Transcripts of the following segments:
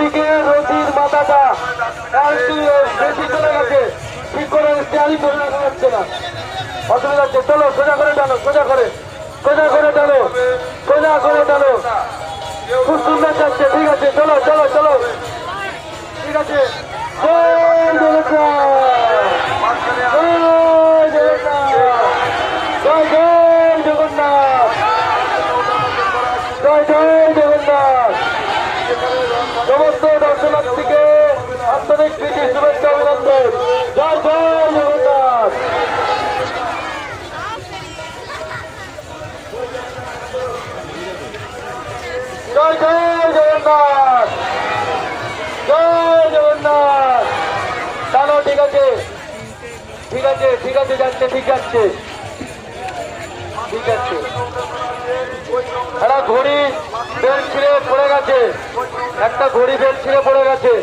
এদিকে রশির মাথাটা একটু বেশি চলে গেছে, ঠিক করে স্টিয়ারিং ধরে রাখা যাচ্ছে না, অসুবিধা হচ্ছে। চলো সোজা করে টানো, সোজা করে টানো, সোজা করে টানো, খুব সুন্দর যাচ্ছে। ঠিক আছে, চলো চলো চলো, ঠিক আছে। জয় জগন্নাথ, জয় জগন্নাথ, জয় জয় জগন্নাথ, জয় জয় জগন্নাথ। সমস্ত দর্শনার্থীকে আন্তরিক প্রীতি শুভেচ্ছা অভিনন্দন। জয় জয় জগন্নাথ। জয় জয় জগন্নাথ, জয় জগন্নাথ। চলো, ঠিক আছে ঠিক আছে ঠিক আছে, যাচ্ছে, ঠিক যাচ্ছে, ঠিক যাচ্ছে। একটা ঘড়ি বেল ছিঁড়ে পড়ে গেছে, একটা ঘড়ি বেল ছিঁড়ে পড়ে গেছে,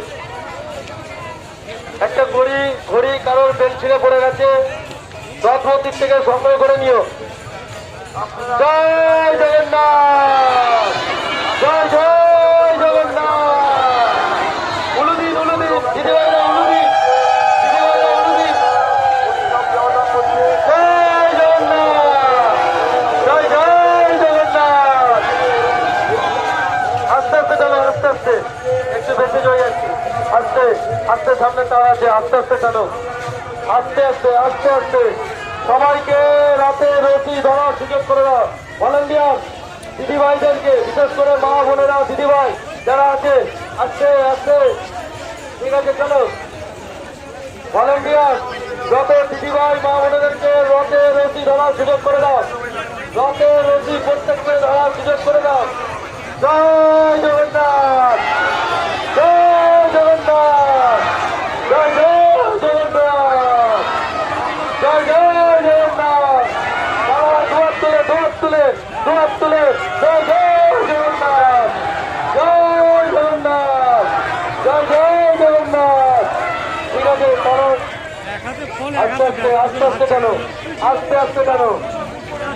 একটা ঘড়ি কারোর বেল ছিঁড়ে পড়ে গেছে। রথমন্দির থেকে সংগ্রহ করে নিও। জয় জগন্নাথ, জয় জয় জগন্নাথ। উলুদিন উলুদিন, দিদিভাইরা উলুদিন, দিদিভাইরা উলুদিন। জয় জগন্নাথ, জয় জয় জগন্নাথ। আস্তে আস্তে টানো, আস্তে আস্তে, একটু বেশি জয় যাচ্ছি। আস্তে আস্তে, সামনে টানা আছে, আস্তে আস্তে টানো, আস্তে আস্তে আস্তে আস্তে। সবাইকে রাতে রশি ধরার সুযোগ করে দাও। ভলান্টিয়ার দিদিভাইদেরকে, বিশেষ করে মা বোনেরা, দিদিভাই যারা আছে, আস্তে আস্তে, ঠিক আছে। চলো ভলান্টিয়ার, যত দিদিভাই মা বোনেদেরকে রথে রশি ধরার সুযোগ করে দাও, রথে রশি প্রত্যেককে ধরার সুযোগ করে দাও। জয় জগন্নাথ, জয় জগন্নাথ, জয় জয় জগন্নাথ, জয় জয় জগন্নাথ। দুয়ার তুলে, দুয়ার তুলে, দুয়ার তুলে, জয় জয় জগন্নাথ, জয় জগন্নাথ, জয় জয় জগন্নাথ। ঠিক আছে, কারণ আস্তে আস্তে আস্তে আস্তে টানো, আস্তে আস্তে টানো,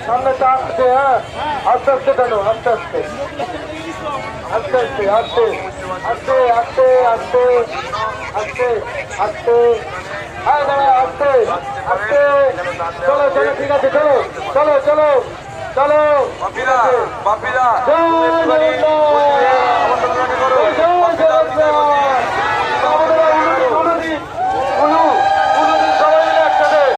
সামনে আসছে। হ্যাঁ, আস্তে আস্তে টানো, আস্তে আস্তে আস্তে আস্তে আস্তে আস্তে আস্তে আস্তে আস্তে আস্তে। হ্যাঁ দাঁড়া, আস্তে আস্তে। চলো চলো, ঠিক আছে, চলো চলো চলো চলো। জয় জগন্নাথ,